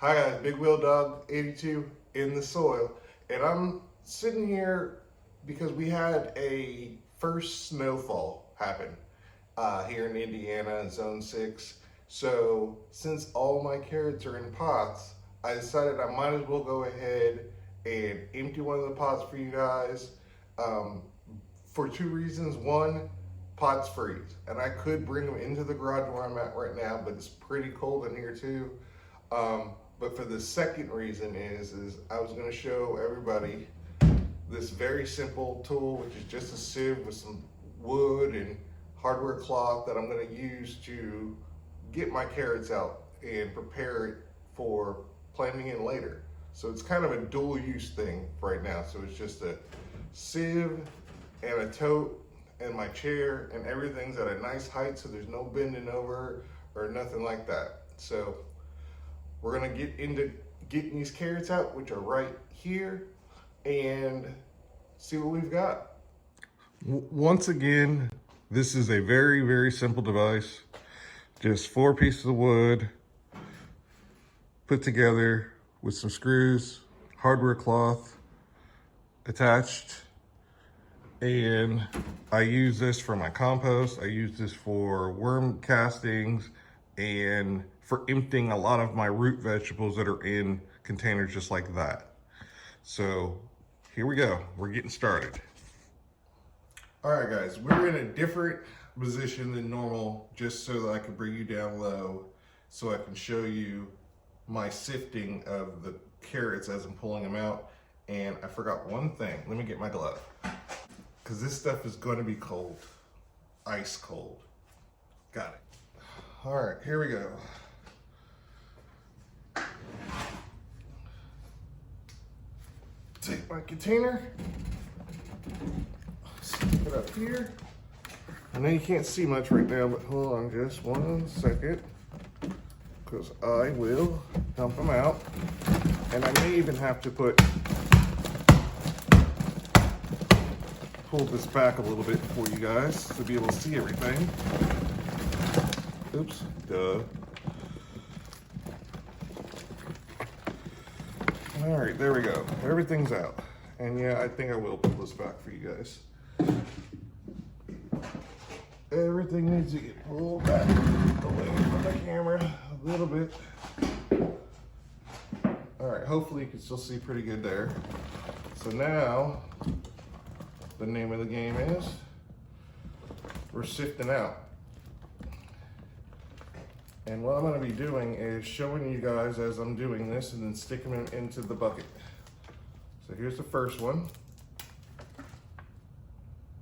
Hi guys, Big Wheel Dog 82 in the soil, and I'm sitting here because we had a first snowfall happen here in Indiana in Zone 6. So since all my carrots are in pots, I decided I might as well go ahead and empty one of the pots for you guys for two reasons. One, pots freeze, and I could bring them into the garage where I'm at right now, but it's pretty cold in here too. But for the second reason is I was going to show everybody this very simple tool, which is just a sieve with some wood and hardware cloth that I'm going to use to get my carrots out and prepare it for planting in later. So it's kind of a dual use thing right now. So it's just a sieve and a tote and my chair, and everything's at a nice height, so there's no bending over or nothing like that. So we're gonna get into getting these carrots out, which are right here, and see what we've got. Once again, this is a very, very simple device. Just 4 pieces of wood put together with some screws, hardware cloth attached. And I use this for my compost. I use this for worm castings and for emptying a lot of my root vegetables that are in containers just like that. So here we go, we're getting started. All right guys, we're in a different position than normal just so that I can bring you down low so I can show you my sifting of the carrots as I'm pulling them out. And I forgot one thing, let me get my glove, because this stuff is going to be cold, ice cold. Got it. All right, here we go. Take my container, stick it up here. I know you can't see much right now, but hold on just 1 second, because I will dump them out. And I may even have to pull this back a little bit for you guys to be able to see everything. Oops, duh. All right, there we go. Everything's out. And yeah, I think I will pull this back for you guys. Everything needs to get pulled back away from the camera a little bit. All right, hopefully you can still see pretty good there. So now, the name of the game is, we're sifting out. And what I'm gonna be doing is showing you guys as I'm doing this and then sticking them into the bucket. So here's the first one.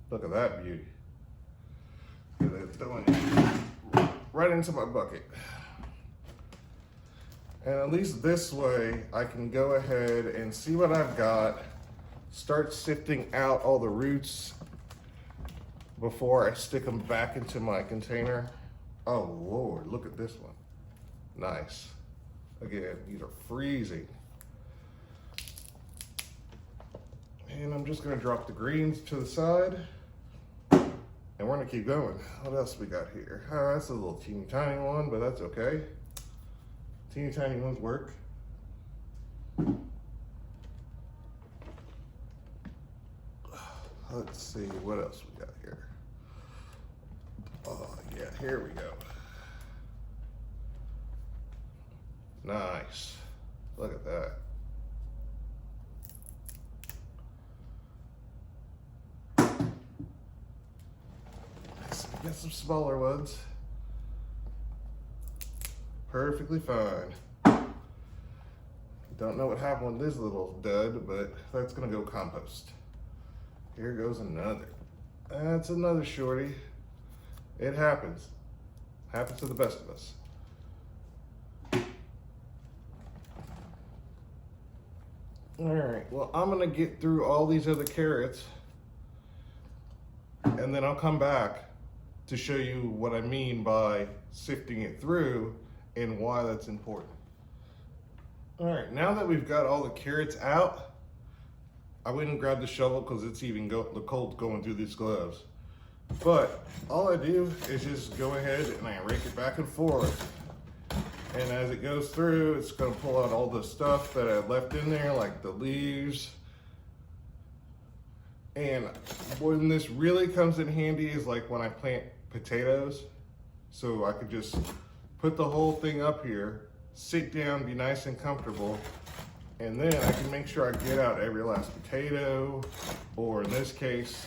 Look at that beauty. Look at that, throwing it right into my bucket. And at least this way, I can go ahead and see what I've got, start sifting out all the roots before I stick them back into my container. Oh Lord, look at this one. Nice. Again, these are freezing. And I'm just gonna drop the greens to the side, and we're gonna keep going. What else we got here? That's a little teeny tiny one, but that's okay. Teeny tiny ones work. Let's see, what else we got here? Oh yeah, here we go. Nice. Look at that. Got some smaller ones. Perfectly fine. Don't know what happened with this little dud, but that's gonna go compost. Here goes another. That's another shorty. It happens. Happens to the best of us. All right, well, I'm gonna get through all these other carrots, and then I'll come back to show you what I mean by sifting it through and why that's important. All right, now that we've got all the carrots out, I went and grabbed the shovel because it's even the cold's going through these gloves. But all I do is just go ahead and I rake it back and forth. And as it goes through, it's gonna pull out all the stuff that I left in there, like the leaves. And when this really comes in handy is like when I plant potatoes. So I could just put the whole thing up here, sit down, be nice and comfortable, and then I can make sure I get out every last potato, or in this case,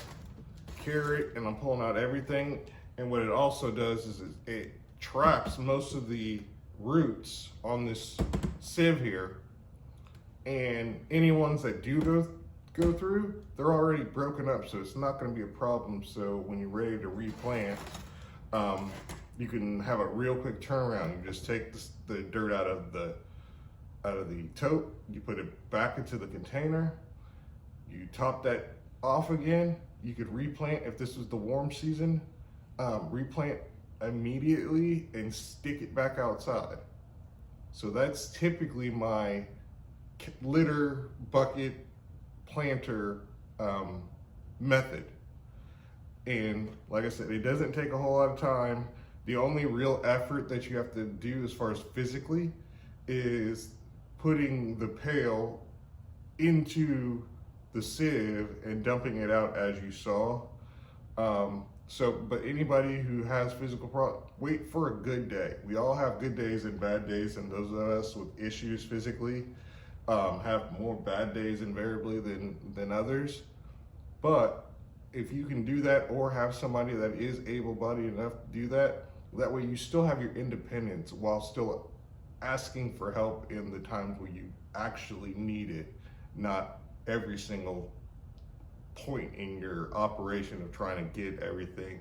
carrot, and I'm pulling out everything. And what it also does is it traps most of the roots on this sieve here, and any ones that do go through, they're already broken up, so it's not going to be a problem. So when you're ready to replant, you can have a real quick turnaround. You just take the dirt out of the tote, you put it back into the container, you top that off again. You could replant if this was the warm season, replant immediately and stick it back outside. So that's typically my litter bucket planter method. And like I said, it doesn't take a whole lot of time. The only real effort that you have to do as far as physically is putting the pail into the sieve and dumping it out as you saw. But anybody who has physical problems, wait for a good day. We all have good days and bad days, and those of us with issues physically have more bad days invariably than others. But if you can do that, or have somebody that is able-bodied enough to do that, that way you still have your independence while still asking for help in the times where you actually need it, not every single point in your operation of trying to get everything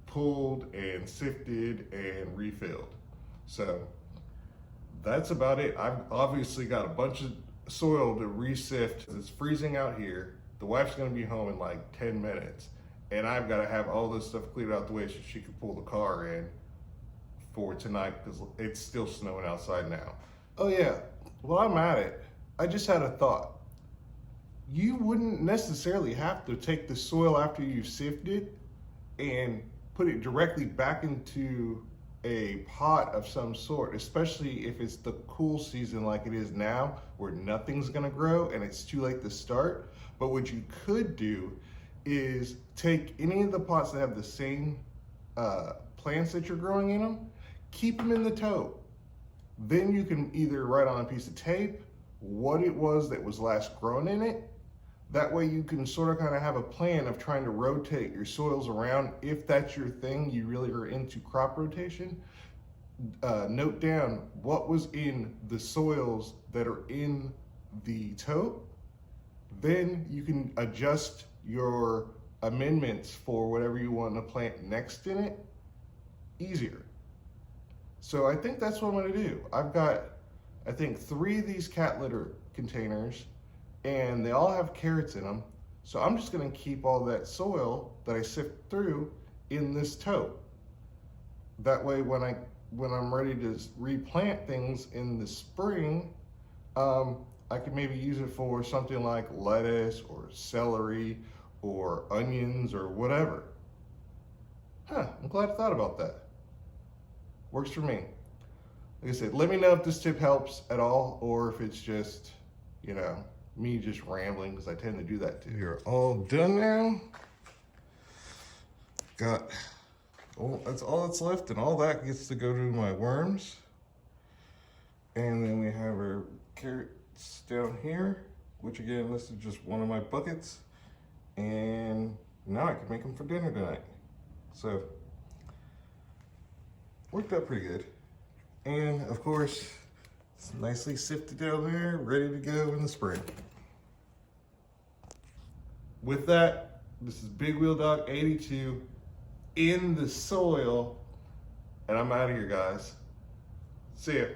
pulled and sifted and refilled. So that's about it. I've obviously got a bunch of soil to re-sift. It's freezing out here. The wife's gonna be home in like 10 minutes, and I've gotta have all this stuff cleared out the way so she can pull the car in for tonight, because it's still snowing outside now. Oh yeah, while I'm at it, I just had a thought. You wouldn't necessarily have to take the soil after you've sifted and put it directly back into a pot of some sort, especially if it's the cool season like it is now, where nothing's gonna grow and it's too late to start. But what you could do is take any of the pots that have the same plants that you're growing in them, keep them in the tote. Then you can either write on a piece of tape what it was that was last grown in it. That way you can sort of kind of have a plan of trying to rotate your soils around. If that's your thing, you really are into crop rotation, note down what was in the soils that are in the tote. Then you can adjust your amendments for whatever you want to plant next in it easier. So I think that's what I'm gonna do. I've got, I think, 3 of these cat litter containers, and they all have carrots in them. So I'm just gonna keep all that soil that I sift through in this tote. That way when I'm ready to replant things in the spring, I can maybe use it for something like lettuce or celery or onions or whatever. I'm glad I thought about that. Works for me. Like I said, let me know if this tip helps at all, or if it's just, me just rambling, because I tend to do that too. You're all done now. That's all that's left, and all that gets to go to my worms. And then we have our carrots down here, which again, this is just one of my buckets. And now I can make them for dinner tonight. So, worked out pretty good. And of course, it's nicely sifted down there, ready to go in the spring. With that, this is Big Wheel Dog 82 in the soil, and I'm out of here, guys. See ya.